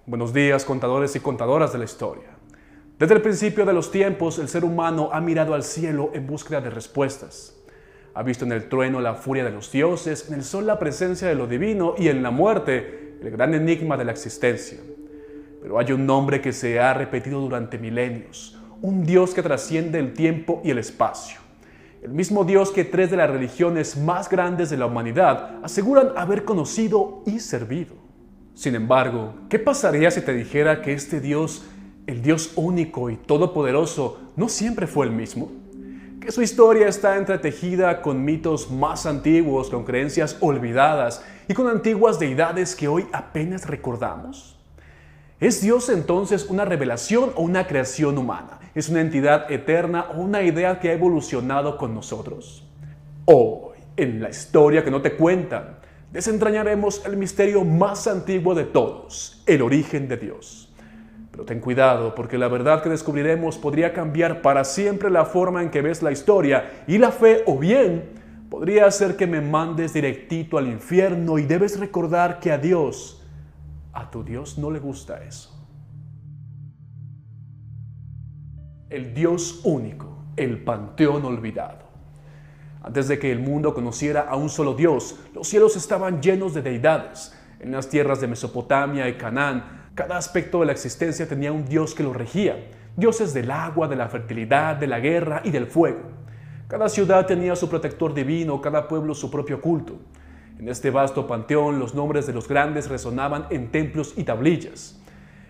Buenos días, contadores y contadoras de la historia. Desde el principio de los tiempos, el ser humano ha mirado al cielo en búsqueda de respuestas. Ha visto en el trueno la furia de los dioses, en el sol la presencia de lo divino y en la muerte el gran enigma de la existencia. Pero hay un nombre que se ha repetido durante milenios, un Dios que trasciende el tiempo y el espacio. El mismo Dios que tres de las religiones más grandes de la humanidad aseguran haber conocido y servido. Sin embargo, ¿qué pasaría si te dijera que este Dios, el Dios único y todopoderoso, no siempre fue el mismo? Que su historia está entretejida con mitos más antiguos, con creencias olvidadas y con antiguas deidades que hoy apenas recordamos. ¿Es Dios entonces una revelación o una creación humana? ¿Es una entidad eterna o una idea que ha evolucionado con nosotros? Hoy, en la historia que no te cuentan, desentrañaremos el misterio más antiguo de todos, el origen de Dios. Pero ten cuidado, porque la verdad que descubriremos podría cambiar para siempre la forma en que ves la historia y la fe, o bien podría hacer que me mandes directito al infierno y debes recordar que a tu Dios no le gusta eso. El Dios único, el panteón olvidado. Antes de que el mundo conociera a un solo Dios, los cielos estaban llenos de deidades. En las tierras de Mesopotamia y Canaán, cada aspecto de la existencia tenía un Dios que lo regía. Dioses del agua, de la fertilidad, de la guerra y del fuego. Cada ciudad tenía su protector divino, cada pueblo su propio culto. En este vasto panteón, los nombres de los grandes resonaban en templos y tablillas.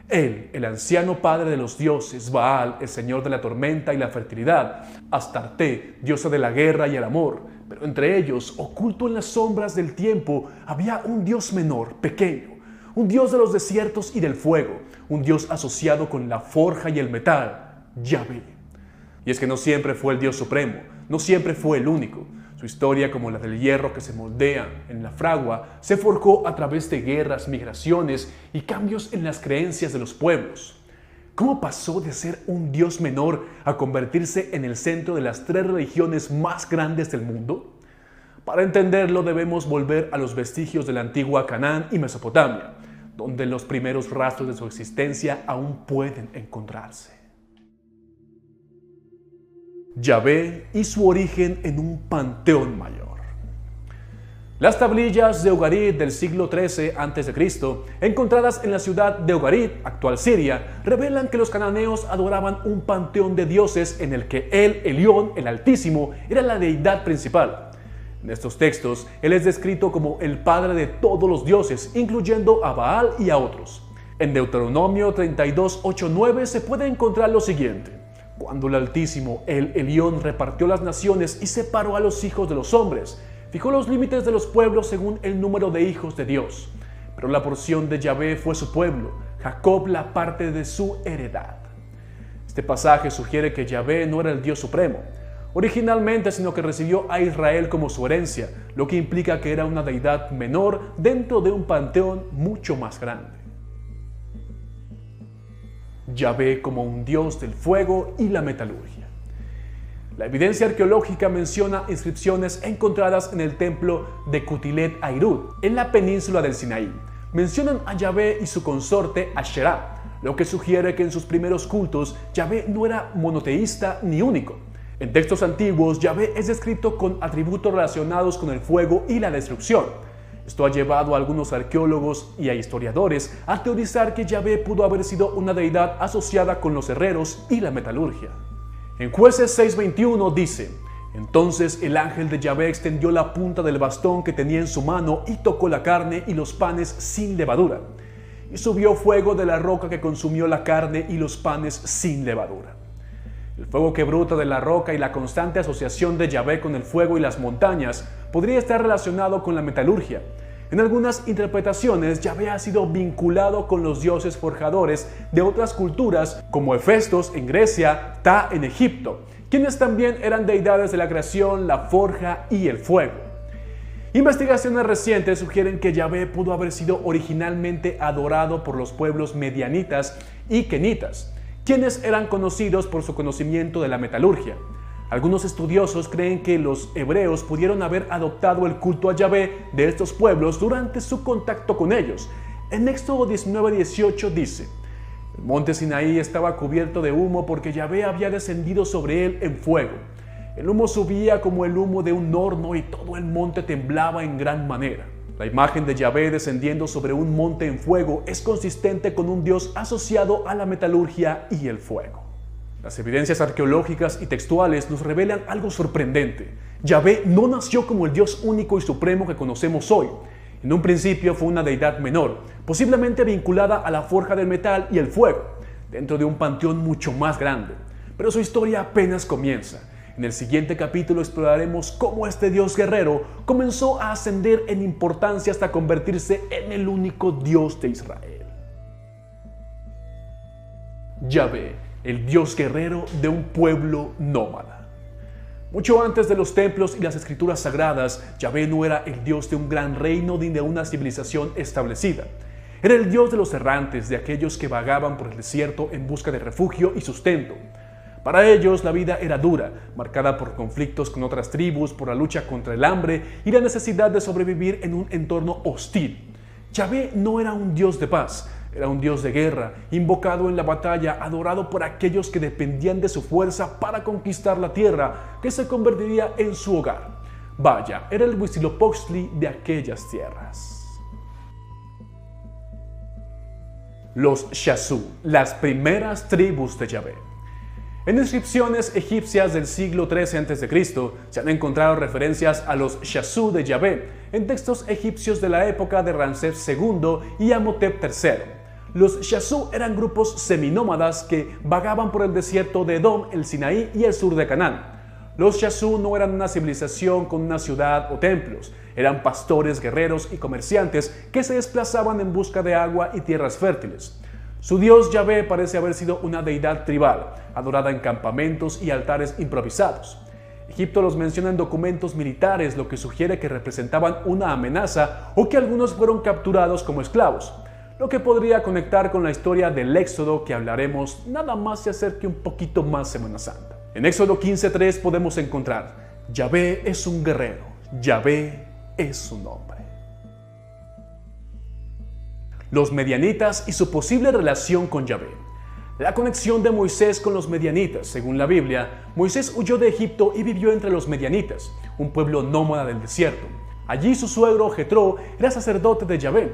Él, el anciano padre de los dioses, Baal, el señor de la tormenta y la fertilidad, Astarte, diosa de la guerra y el amor, pero entre ellos, oculto en las sombras del tiempo, había un dios menor, pequeño, un dios de los desiertos y del fuego, un dios asociado con la forja y el metal, Yahvé. Y es que no siempre fue el Dios supremo, no siempre fue el único. Su historia, como la del hierro que se moldea en la fragua, se forjó a través de guerras, migraciones y cambios en las creencias de los pueblos. ¿Cómo pasó de ser un Dios menor a convertirse en el centro de las tres religiones más grandes del mundo? Para entenderlo debemos volver a los vestigios de la antigua Canaán y Mesopotamia, donde los primeros rastros de su existencia aún pueden encontrarse. Yahvé y su origen en un panteón mayor. Las tablillas de Ugarit del siglo XIII a.C., encontradas en la ciudad de Ugarit, actual Siria, revelan que los cananeos adoraban un panteón de dioses en el que El Elyon, el Altísimo, era la deidad principal. En estos textos, él es descrito como el padre de todos los dioses, incluyendo a Baal y a otros. En Deuteronomio 32, 8, 9 se puede encontrar lo siguiente. Cuando el Altísimo, el Elyon, repartió las naciones y separó a los hijos de los hombres, fijó los límites de los pueblos según el número de hijos de Dios. Pero la porción de Yahvé fue su pueblo, Jacob la parte de su heredad. Este pasaje sugiere que Yahvé no era el Dios supremo originalmente, sino que recibió a Israel como su herencia, lo que implica que era una deidad menor dentro de un panteón mucho más grande. Yahvé como un dios del fuego y la metalurgia. La evidencia arqueológica menciona inscripciones encontradas en el templo de Kutilet Airut, en la península del Sinaí. Mencionan a Yahvé y su consorte Asherá, lo que sugiere que en sus primeros cultos Yahvé no era monoteísta ni único. En textos antiguos, Yahvé es descrito con atributos relacionados con el fuego y la destrucción. Esto ha llevado a algunos arqueólogos y a historiadores a teorizar que Yahvé pudo haber sido una deidad asociada con los herreros y la metalurgia. En Jueces 6:21 dice: Entonces el ángel de Yahvé extendió la punta del bastón que tenía en su mano y tocó la carne y los panes sin levadura. Y subió fuego de la roca que consumió la carne y los panes sin levadura. El fuego que brota de la roca y la constante asociación de Yahvé con el fuego y las montañas podría estar relacionado con la metalurgia. En algunas interpretaciones, Yahvé ha sido vinculado con los dioses forjadores de otras culturas, como Hefestos en Grecia, Ptah en Egipto, quienes también eran deidades de la creación, la forja y el fuego. Investigaciones recientes sugieren que Yahvé pudo haber sido originalmente adorado por los pueblos medianitas y kenitas, quienes eran conocidos por su conocimiento de la metalurgia. Algunos estudiosos creen que los hebreos pudieron haber adoptado el culto a Yahvé de estos pueblos durante su contacto con ellos. En Éxodo 19:18 dice: el monte Sinaí estaba cubierto de humo porque Yahvé había descendido sobre él en fuego. El humo subía como el humo de un horno y todo el monte temblaba en gran manera. La imagen de Yahvé descendiendo sobre un monte en fuego es consistente con un Dios asociado a la metalurgia y el fuego. Las evidencias arqueológicas y textuales nos revelan algo sorprendente. Yahvé no nació como el Dios único y supremo que conocemos hoy. En un principio fue una deidad menor, posiblemente vinculada a la forja del metal y el fuego, dentro de un panteón mucho más grande. Pero su historia apenas comienza. En el siguiente capítulo exploraremos cómo este Dios guerrero comenzó a ascender en importancia hasta convertirse en el único Dios de Israel. Yahvé, el Dios guerrero de un pueblo nómada. Mucho antes de los templos y las escrituras sagradas, Yahvé no era el Dios de un gran reino ni de una civilización establecida. Era el Dios de los errantes, de aquellos que vagaban por el desierto en busca de refugio y sustento. Para ellos la vida era dura, marcada por conflictos con otras tribus, por la lucha contra el hambre y la necesidad de sobrevivir en un entorno hostil. Yahvé no era un Dios de paz, era un Dios de guerra, invocado en la batalla, adorado por aquellos que dependían de su fuerza para conquistar la tierra, que se convertiría en su hogar. Vaya, era el Huitzilopochtli de aquellas tierras. Los Shasu, las primeras tribus de Yahvé. En inscripciones egipcias del siglo XIII a.C. se han encontrado referencias a los Shasu de Yahvé en textos egipcios de la época de Ramsés II y Amenhotep III. Los Shasu eran grupos seminómadas que vagaban por el desierto de Edom, el Sinaí y el sur de Canaán. Los Shasu no eran una civilización con una ciudad o templos, eran pastores, guerreros y comerciantes que se desplazaban en busca de agua y tierras fértiles. Su dios Yahvé parece haber sido una deidad tribal, adorada en campamentos y altares improvisados. Egipto los menciona en documentos militares, lo que sugiere que representaban una amenaza o que algunos fueron capturados como esclavos, lo que podría conectar con la historia del Éxodo que hablaremos nada más se acerque un poquito más Semana Santa. En Éxodo 15:3 podemos encontrar: Yahvé es un guerrero, Yahvé es su nombre. Los medianitas y su posible relación con Yahvé. La conexión de Moisés con los medianitas. Según la Biblia, Moisés huyó de Egipto y vivió entre los medianitas, un pueblo nómada del desierto. Allí su suegro Jetro era sacerdote de Yahvé.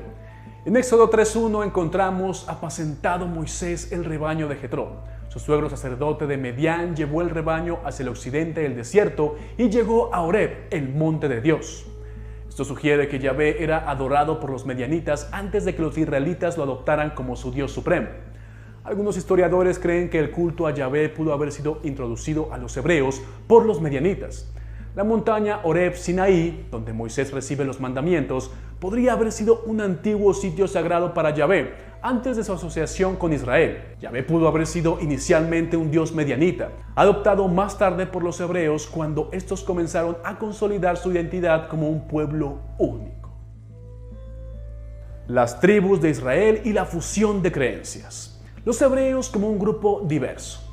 En Éxodo 3:1 encontramos: apacentado Moisés el rebaño de Jetro. Su suegro sacerdote de Medián llevó el rebaño hacia el occidente del desierto y llegó a Horeb, el monte de Dios. Esto sugiere que Yahvé era adorado por los medianitas antes de que los israelitas lo adoptaran como su Dios supremo. Algunos historiadores creen que el culto a Yahvé pudo haber sido introducido a los hebreos por los medianitas. La montaña Horeb Sinaí, donde Moisés recibe los mandamientos, podría haber sido un antiguo sitio sagrado para Yahvé antes de su asociación con Israel. Yahvé pudo haber sido inicialmente un dios medianita, adoptado más tarde por los hebreos cuando estos comenzaron a consolidar su identidad como un pueblo único. Las tribus de Israel y la fusión de creencias. Los hebreos como un grupo diverso.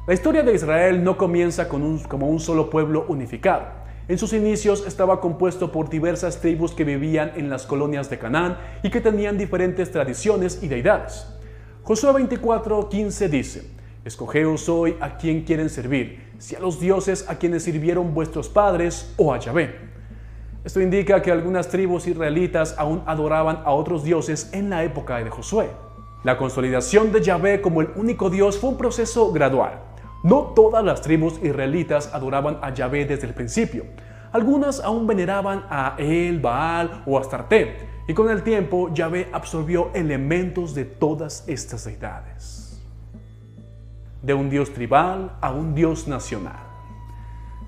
La historia de Israel no comienza como un solo pueblo unificado. En sus inicios estaba compuesto por diversas tribus que vivían en las colonias de Canaán y que tenían diferentes tradiciones y deidades. Josué 24:15 dice: escogeos hoy a quién quieren servir, si a los dioses a quienes sirvieron vuestros padres o a Yahvé. Esto indica que algunas tribus israelitas aún adoraban a otros dioses en la época de Josué. La consolidación de Yahvé como el único Dios fue un proceso gradual. No todas las tribus israelitas adoraban a Yahvé desde el principio. Algunas aún veneraban a El, Baal o Astarte, y con el tiempo Yahvé absorbió elementos de todas estas deidades. De un dios tribal a un dios nacional.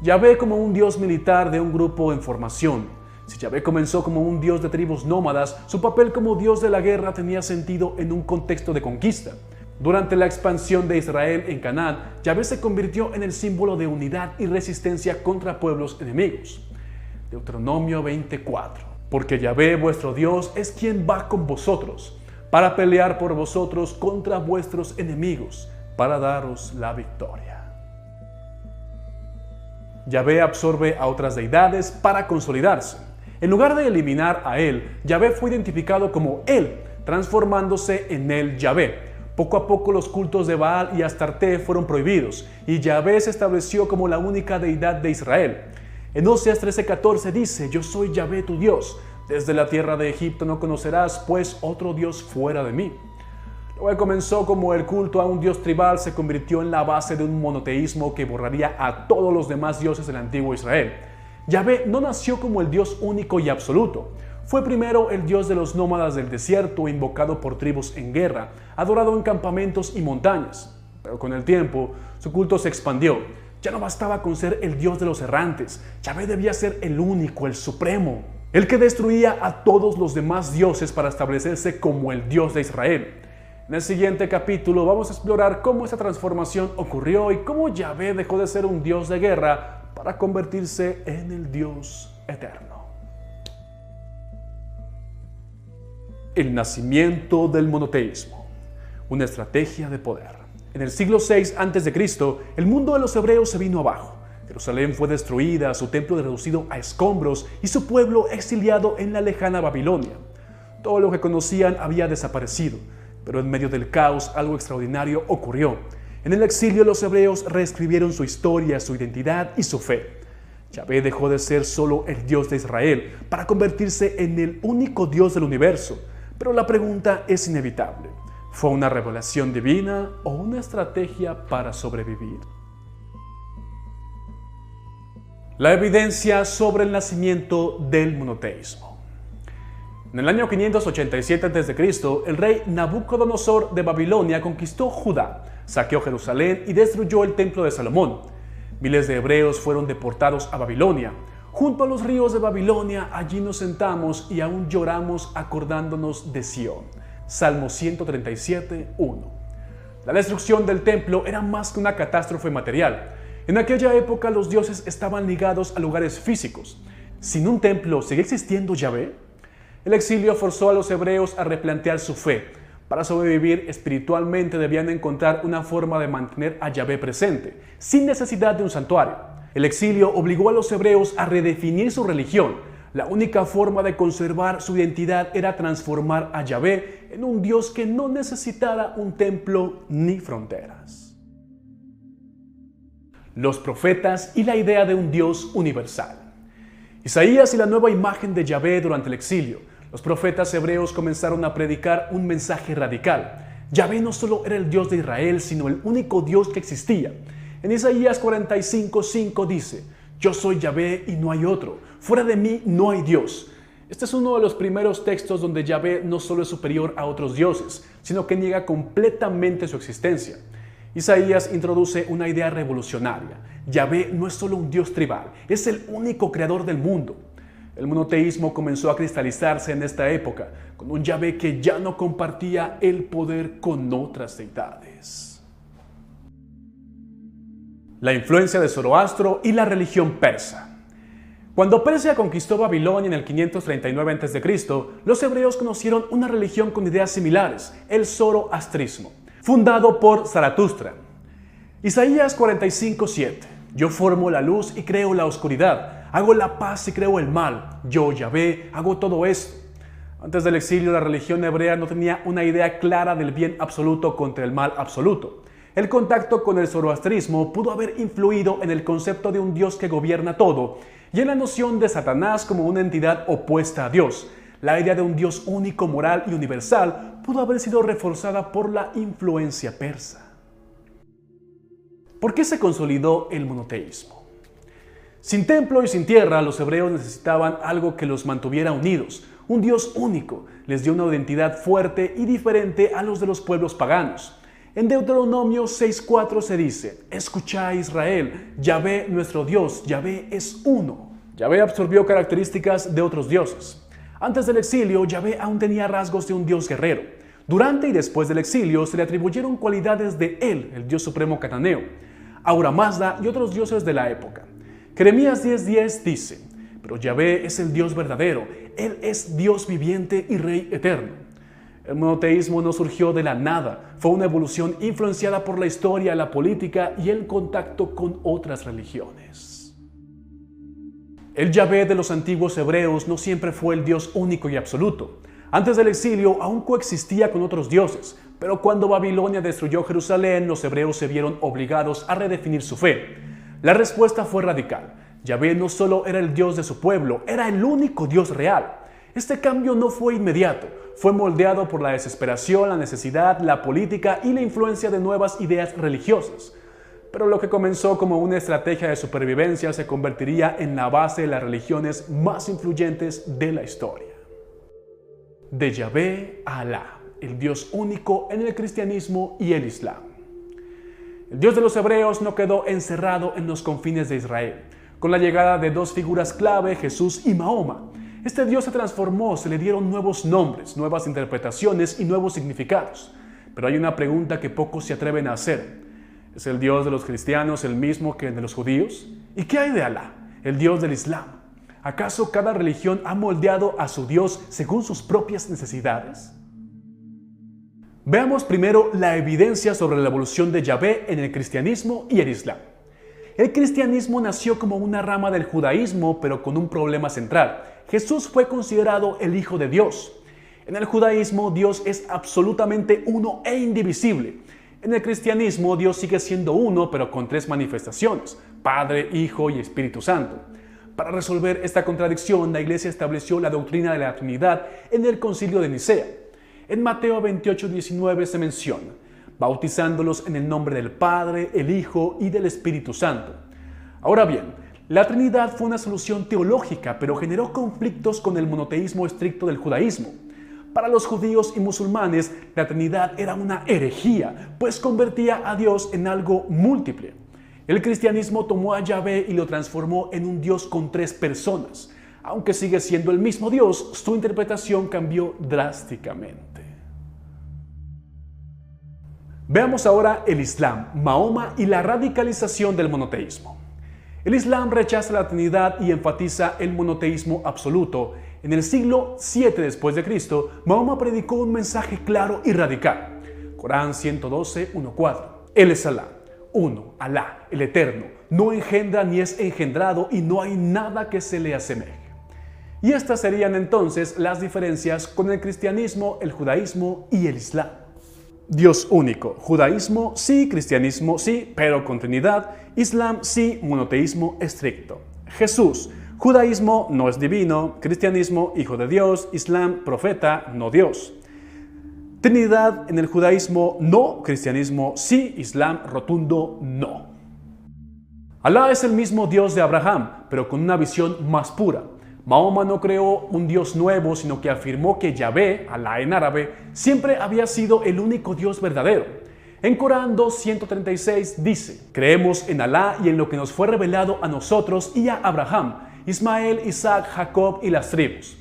Yahvé como un dios militar de un grupo en formación. Si Yahvé comenzó como un dios de tribus nómadas, su papel como dios de la guerra tenía sentido en un contexto de conquista. Durante la expansión de Israel en Canaán, Yahvé se convirtió en el símbolo de unidad y resistencia contra pueblos enemigos. Deuteronomio 24. Porque Yahvé vuestro Dios es quien va con vosotros, para pelear por vosotros contra vuestros enemigos, para daros la victoria. Yahvé absorbe a otras deidades para consolidarse. En lugar de eliminar a Él, Yahvé fue identificado como Él, transformándose en el Yahvé. Poco a poco los cultos de Baal y Astarte fueron prohibidos y Yahvé se estableció como la única deidad de Israel. En Oseas 13:14 dice: yo soy Yahvé tu Dios, desde la tierra de Egipto no conocerás pues otro Dios fuera de mí. Lo que comenzó como el culto a un dios tribal se convirtió en la base de un monoteísmo que borraría a todos los demás dioses del antiguo Israel. Yahvé no nació como el Dios único y absoluto. Fue primero el Dios de los nómadas del desierto, invocado por tribus en guerra, adorado en campamentos y montañas. Pero con el tiempo, su culto se expandió. Ya no bastaba con ser el Dios de los errantes. Yahvé debía ser el único, el supremo, el que destruía a todos los demás dioses para establecerse como el Dios de Israel. En el siguiente capítulo vamos a explorar cómo esta transformación ocurrió y cómo Yahvé dejó de ser un Dios de guerra para convertirse en el Dios eterno. El nacimiento del monoteísmo, una estrategia de poder. En el siglo VI a.C., el mundo de los hebreos se vino abajo. Jerusalén fue destruida, su templo reducido a escombros y su pueblo exiliado en la lejana Babilonia. Todo lo que conocían había desaparecido, pero en medio del caos algo extraordinario ocurrió. En el exilio los hebreos reescribieron su historia, su identidad y su fe. Yahvé dejó de ser solo el Dios de Israel para convertirse en el único Dios del universo. Pero la pregunta es inevitable. ¿Fue una revelación divina o una estrategia para sobrevivir? La evidencia sobre el nacimiento del monoteísmo. En el año 587 a.C., el rey Nabucodonosor de Babilonia conquistó Judá, saqueó Jerusalén y destruyó el templo de Salomón. Miles de hebreos fueron deportados a Babilonia. Junto a los ríos de Babilonia, allí nos sentamos y aún lloramos acordándonos de Sión. Salmo 137, 1. La destrucción del templo era más que una catástrofe material. En aquella época los dioses estaban ligados a lugares físicos. ¿Sin un templo sigue existiendo Yahvé? El exilio forzó a los hebreos a replantear su fe. Para sobrevivir espiritualmente debían encontrar una forma de mantener a Yahvé presente, sin necesidad de un santuario. El exilio obligó a los hebreos a redefinir su religión. La única forma de conservar su identidad era transformar a Yahvé en un Dios que no necesitara un templo ni fronteras. Los profetas y la idea de un Dios universal. Isaías y la nueva imagen de Yahvé durante el exilio. Los profetas hebreos comenzaron a predicar un mensaje radical. Yahvé no solo era el Dios de Israel, sino el único Dios que existía. En Isaías 45:5 dice: yo soy Yahvé y no hay otro, fuera de mí no hay Dios. Este es uno de los primeros textos donde Yahvé no solo es superior a otros dioses, sino que niega completamente su existencia. Isaías introduce una idea revolucionaria. Yahvé no es solo un Dios tribal, es el único creador del mundo. El monoteísmo comenzó a cristalizarse en esta época, con un Yahvé que ya no compartía el poder con otras deidades. La influencia de Zoroastro y la religión persa. Cuando Persia conquistó Babilonia en el 539 a.C., los hebreos conocieron una religión con ideas similares, el zoroastrismo, fundado por Zaratustra. Isaías 45:7. Yo formo la luz y creo la oscuridad, hago la paz y creo el mal. Yo, Yahvé, hago todo esto. Antes del exilio, la religión hebrea no tenía una idea clara del bien absoluto contra el mal absoluto. El contacto con el zoroastrismo pudo haber influido en el concepto de un Dios que gobierna todo y en la noción de Satanás como una entidad opuesta a Dios. La idea de un Dios único, moral y universal pudo haber sido reforzada por la influencia persa. ¿Por qué se consolidó el monoteísmo? Sin templo y sin tierra, los hebreos necesitaban algo que los mantuviera unidos. Un Dios único les dio una identidad fuerte y diferente a los de los pueblos paganos. En Deuteronomio 6:4 se dice: escucha Israel, Yahvé nuestro Dios, Yahvé es uno. Yahvé absorbió características de otros dioses. Antes del exilio, Yahvé aún tenía rasgos de un Dios guerrero. Durante y después del exilio se le atribuyeron cualidades de él, el Dios supremo cananeo, Ahura Mazda y otros dioses de la época. Jeremías 10:10 dice: pero Yahvé es el Dios verdadero, Él es Dios viviente y Rey eterno. El monoteísmo no surgió de la nada, fue una evolución influenciada por la historia, la política y el contacto con otras religiones. El Yahvé de los antiguos hebreos no siempre fue el Dios único y absoluto. Antes del exilio aún coexistía con otros dioses, pero cuando Babilonia destruyó Jerusalén, los hebreos se vieron obligados a redefinir su fe. La respuesta fue radical. Yahvé no solo era el Dios de su pueblo, era el único Dios real. Este cambio no fue inmediato, fue moldeado por la desesperación, la necesidad, la política y la influencia de nuevas ideas religiosas. Pero lo que comenzó como una estrategia de supervivencia se convertiría en la base de las religiones más influyentes de la historia. De Yahvé a Alá, el Dios único en el cristianismo y el Islam. El Dios de los hebreos no quedó encerrado en los confines de Israel. Con la llegada de dos figuras clave, Jesús y Mahoma, este Dios se transformó, se le dieron nuevos nombres, nuevas interpretaciones y nuevos significados. Pero hay una pregunta que pocos se atreven a hacer. ¿Es el Dios de los cristianos el mismo que el de los judíos? ¿Y qué hay de Alá, el Dios del Islam? ¿Acaso cada religión ha moldeado a su Dios según sus propias necesidades? Veamos primero la evidencia sobre la evolución de Yahvé en el cristianismo y el Islam. El cristianismo nació como una rama del judaísmo, pero con un problema central. Jesús fue considerado el Hijo de Dios. En el judaísmo, Dios es absolutamente uno e indivisible. En el cristianismo, Dios sigue siendo uno, pero con tres manifestaciones: Padre, Hijo y Espíritu Santo. Para resolver esta contradicción, la Iglesia estableció la doctrina de la Trinidad en el Concilio de Nicea. En Mateo 28:19 se menciona: bautizándolos en el nombre del Padre, el Hijo y del Espíritu Santo. Ahora bien, la Trinidad fue una solución teológica, pero generó conflictos con el monoteísmo estricto del judaísmo. Para los judíos y musulmanes, la Trinidad era una herejía, pues convertía a Dios en algo múltiple. El cristianismo tomó a Yahvé y lo transformó en un Dios con tres personas. Aunque sigue siendo el mismo Dios, su interpretación cambió drásticamente. Veamos ahora el Islam, Mahoma y la radicalización del monoteísmo. El Islam rechaza la Trinidad y enfatiza el monoteísmo absoluto. En el siglo VII después de Cristo, Mahoma predicó un mensaje claro y radical. Corán 112:1-4. Él es Alá, uno, Alá, el Eterno, no engendra ni es engendrado y no hay nada que se le asemeje. Y estas serían entonces las diferencias con el cristianismo, el judaísmo y el Islam. Dios único, judaísmo sí, cristianismo sí, pero con Trinidad, Islam sí, monoteísmo estricto. Jesús, judaísmo no es divino, cristianismo hijo de Dios, Islam profeta, no Dios. Trinidad en el judaísmo no, cristianismo sí, Islam rotundo no. Alá es el mismo Dios de Abraham, pero con una visión más pura. Mahoma no creó un Dios nuevo, sino que afirmó que Yahvé, Alá en árabe, siempre había sido el único Dios verdadero. En Corán 2:136 dice: creemos en Alá y en lo que nos fue revelado a nosotros y a Abraham, Ismael, Isaac, Jacob y las tribus.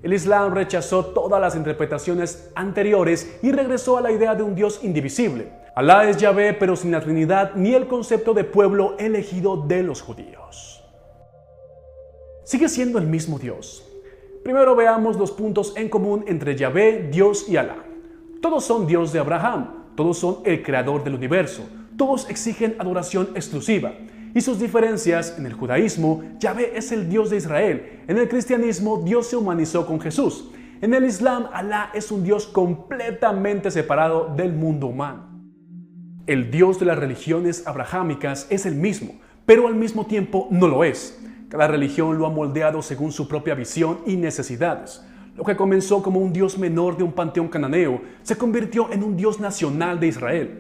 El Islam rechazó todas las interpretaciones anteriores y regresó a la idea de un Dios indivisible. Alá es Yahvé, pero sin la Trinidad ni el concepto de pueblo elegido de los judíos. Sigue siendo el mismo Dios. Primero veamos los puntos en común entre Yahvé, Dios y Alá. Todos son Dios de Abraham, todos son el creador del universo, todos exigen adoración exclusiva. Y sus diferencias: en el judaísmo, Yahvé es el Dios de Israel. En el cristianismo, Dios se humanizó con Jesús. En el Islam, Alá es un Dios completamente separado del mundo humano. El Dios de las religiones abrahámicas es el mismo, pero al mismo tiempo no lo es. Cada religión lo ha moldeado según su propia visión y necesidades. Lo que comenzó como un Dios menor de un panteón cananeo se convirtió en un Dios nacional de Israel.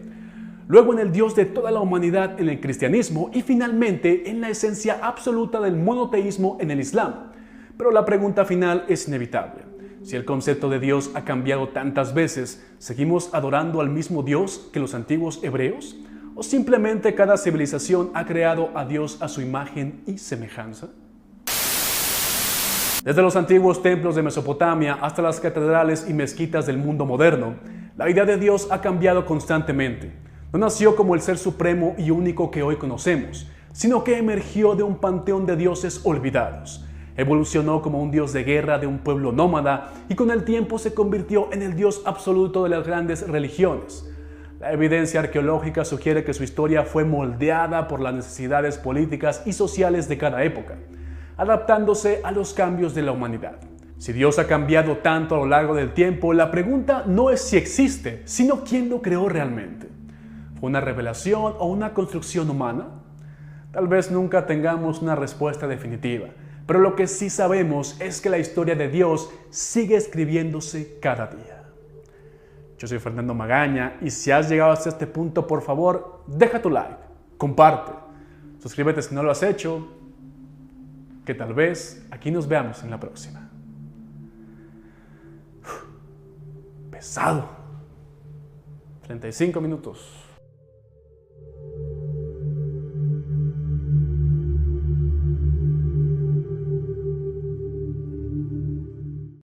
Luego en el Dios de toda la humanidad en el cristianismo y finalmente en la esencia absoluta del monoteísmo en el Islam. Pero la pregunta final es inevitable. Si el concepto de Dios ha cambiado tantas veces, ¿seguimos adorando al mismo Dios que los antiguos hebreos? ¿O simplemente cada civilización ha creado a Dios a su imagen y semejanza? Desde los antiguos templos de Mesopotamia hasta las catedrales y mezquitas del mundo moderno, la idea de Dios ha cambiado constantemente. No nació como el ser supremo y único que hoy conocemos, sino que emergió de un panteón de dioses olvidados. Evolucionó como un dios de guerra de un pueblo nómada y con el tiempo se convirtió en el Dios absoluto de las grandes religiones. La evidencia arqueológica sugiere que su historia fue moldeada por las necesidades políticas y sociales de cada época, adaptándose a los cambios de la humanidad. Si Dios ha cambiado tanto a lo largo del tiempo, la pregunta no es si existe, sino quién lo creó realmente. ¿Fue una revelación o una construcción humana? Tal vez nunca tengamos una respuesta definitiva, pero lo que sí sabemos es que la historia de Dios sigue escribiéndose cada día. Yo soy Fernando Magaña y si has llegado hasta este punto, por favor, deja tu like, comparte, suscríbete si no lo has hecho, que tal vez aquí nos veamos en la próxima. Pesado. 35 minutos.